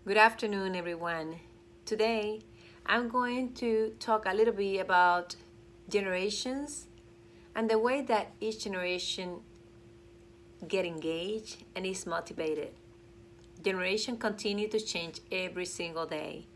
Good afternoon, everyone. Today, I'm going to talk a little bit about generations and the way that each generation get engaged and is motivated. Generation continue to change every single day,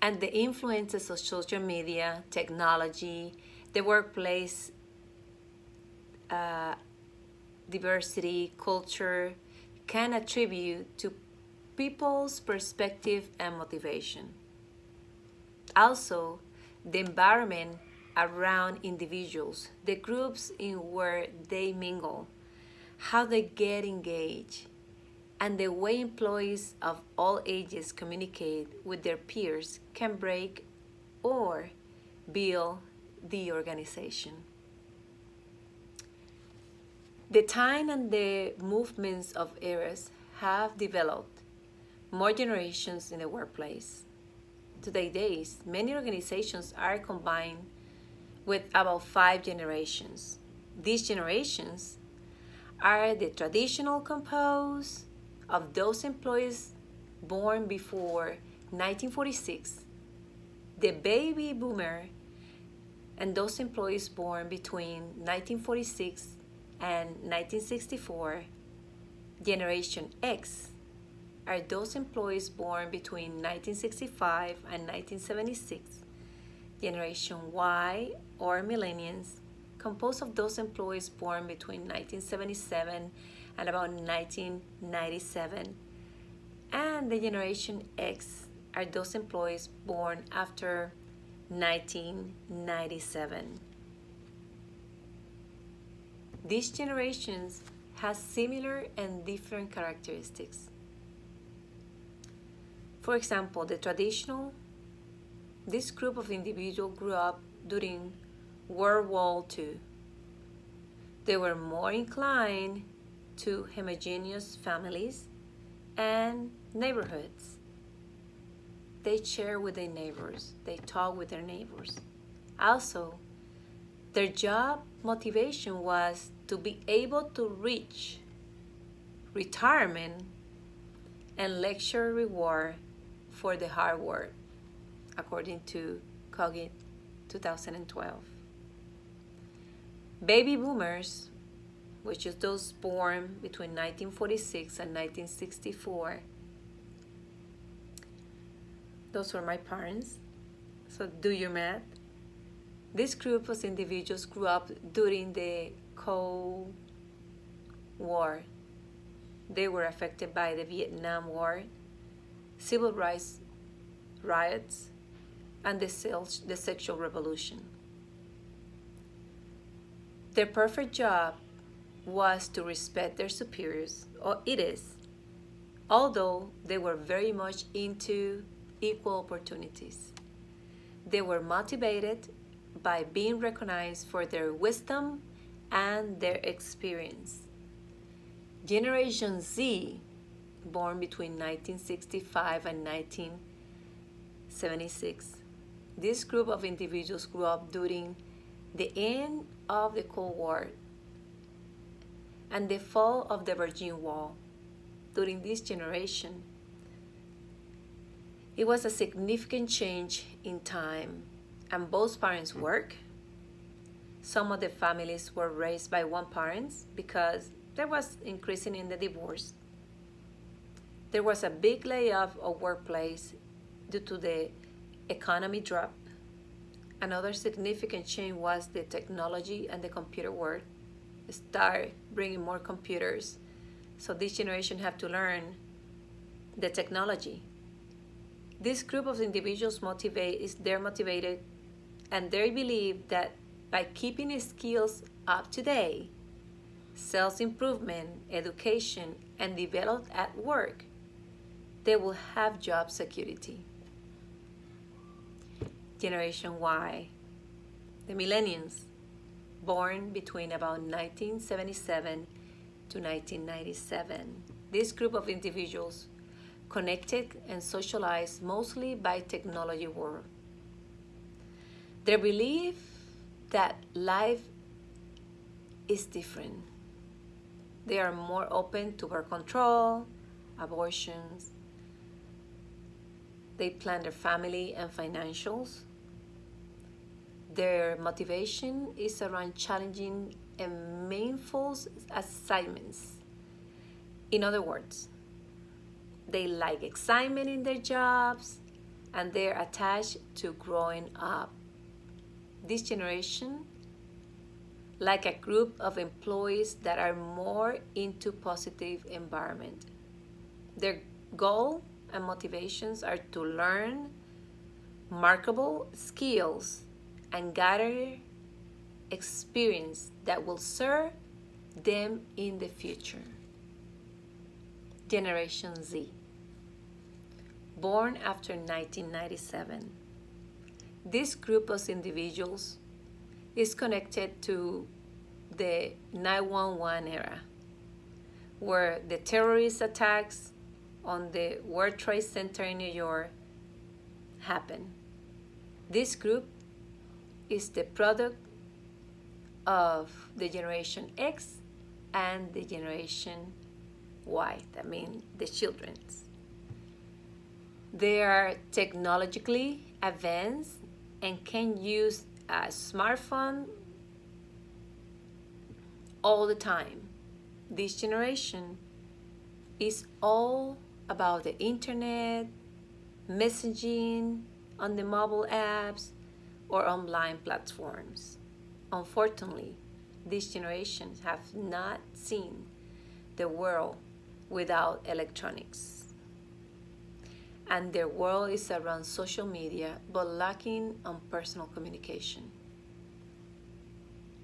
and the influences of social media, technology, the workplace, uh, diversity, culture can attribute to people's perspective and motivation. Also, the environment around individuals, the groups in where they mingle, how they get engaged, and the way employees of all ages communicate with their peers can break or build the organization. The time and the movements of eras have developed more generations in the workplace. Today days, many organizations are combined with about 5 generations. These generations are the traditional composed of those employees born before 1946, the baby boomer, and those employees born between 1946 and 1964. Generation X are those employees born between 1965 and 1976. Generation Y, or millennials, composed of those employees born between 1977 and about 1997. And the Generation X are those employees born after 1997. These generations have similar and different characteristics. For example, the traditional, this group of individuals grew up during World War II. They were more inclined to homogeneous families and neighborhoods. They share with their neighbors, they talk with their neighbors. Also, their job motivation was to be able to reach retirement and lecture reward for the hard work, according to Cogit 2012. Baby boomers, which is those born between 1946 and 1964, those were my parents, so do your math. This group of individuals grew up during the Cold War. They were affected by the Vietnam War, civil rights riots, and the sexual revolution. Their perfect job was to respect their superiors, or it is, although they were very much into equal opportunities. They were motivated by being recognized for their wisdom and their experience. Generation Z, born between 1965 and 1976, this group of individuals grew up during the end of the Cold War and the fall of the Berlin Wall. During this generation, it was a significant change in time, and both parents work. Some of the families were raised by one parent because there was increasing in the divorce. There was a big layoff of workplace due to the economy drop. Another significant change was the technology and the computer world start bringing more computers. So this generation have to learn the technology. This group of individuals they're motivated, and they believe that by keeping skills up to date, self-improvement, education, and developed at work, they will have job security. Generation Y, the millennials, born between about 1977 to 1997. This group of individuals connected and socialized mostly by technology world. Their belief that life is different. They are more open to birth control, abortions, They plan their family and financials. Their motivation is around challenging and meaningful assignments. In other words, they like excitement in their jobs and they're attached to growing up. This generation, like a group of employees that are more into positive environment. Their goal and motivations are to learn marketable skills and gather experience that will serve them in the future. Generation Z, born after 1997. This group of individuals is connected to the 9/11 era, where the terrorist attacks on the World Trade Center in New York happened. This group is the product of the Generation X and the Generation Y, that means the children's. They are technologically advanced and can use a smartphone all the time. This generation is all about the internet, messaging on the mobile apps, or online platforms. Unfortunately, these generations have not seen the world without electronics. And their world is around social media, but lacking on personal communication.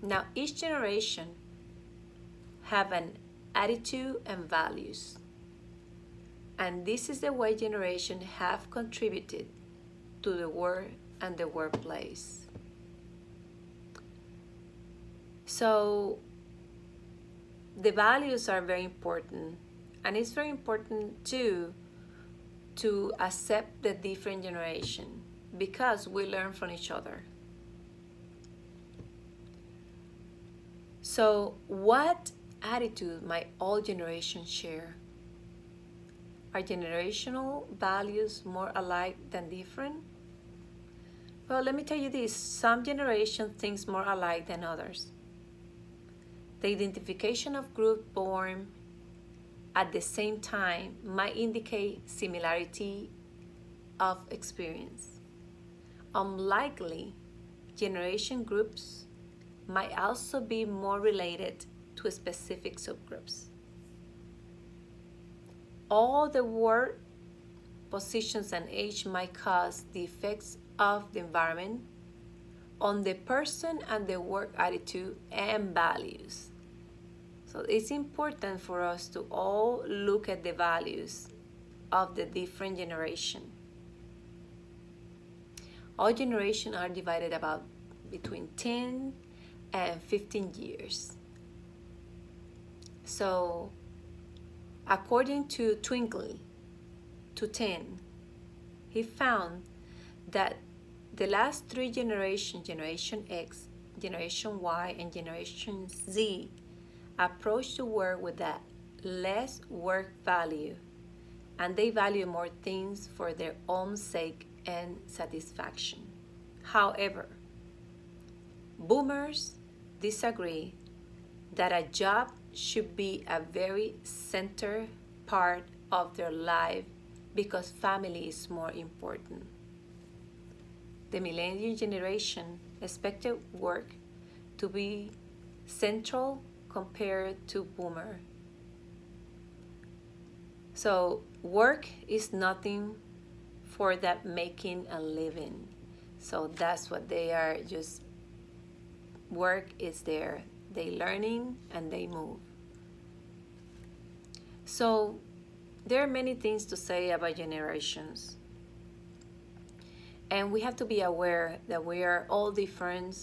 Now, each generation have an attitude and values. And this is the way generations have contributed to the world and the workplace. So the values are very important, and it's very important too to accept the different generation because we learn from each other. So what attitude might all generations share? Are generational values more alike than different? Well, let me tell you this. Some generations think more alike than others. The identification of groups born at the same time might indicate similarity of experience. Unlikely, generation groups might also be more related to specific subgroups. All the work positions and age might cause the effects of the environment on the person and the work attitude and values. So it's important for us to all look at the values of the different generation. All generations are divided about between 10 and 15 years. So according to Twinkle to 10, he found that the last three generations, Generation X, Generation Y, and Generation Z, approach to work with a less work value, and they value more things for their own sake and satisfaction. However, boomers disagree that a job should be a very center part of their life because family is more important. The millennial generation expected work to be central compared to boomer. So work is nothing for that making a living. So that's what they are, just work is there. They learning and they move. So there are many things to say about generations. And we have to be aware that we are all different,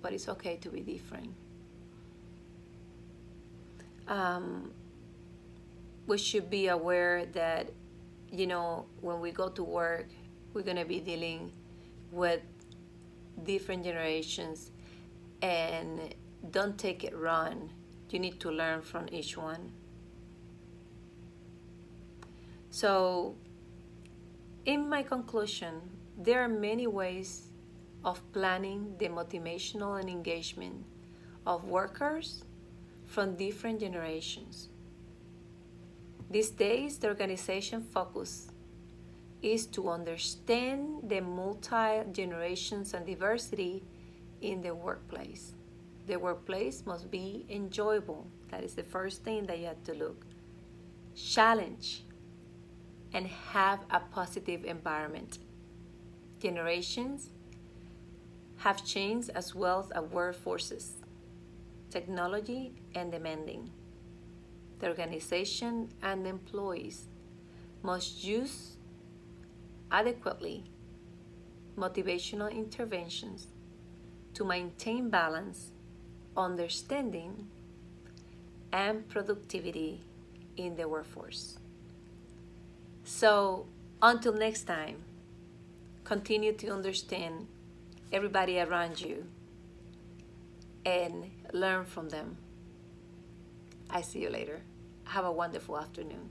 but it's okay to be different. We should be aware that, when we go to work, we're going to be dealing with different generations, and don't take it wrong. You need to learn from each one. So In my conclusion, there are many ways of planning the motivational and engagement of workers from different generations. These days, the organization focus is to understand the multi-generations and diversity in the workplace. The workplace must be enjoyable. That is the first thing that you have to look. Challenge and have a positive environment. Generations have changed as well as workforces, technology and demanding. The organization and employees must use adequately motivational interventions to maintain balance, understanding, and productivity in the workforce. So, until next time, continue to understand everybody around you and learn from them. I see you later. Have a wonderful afternoon.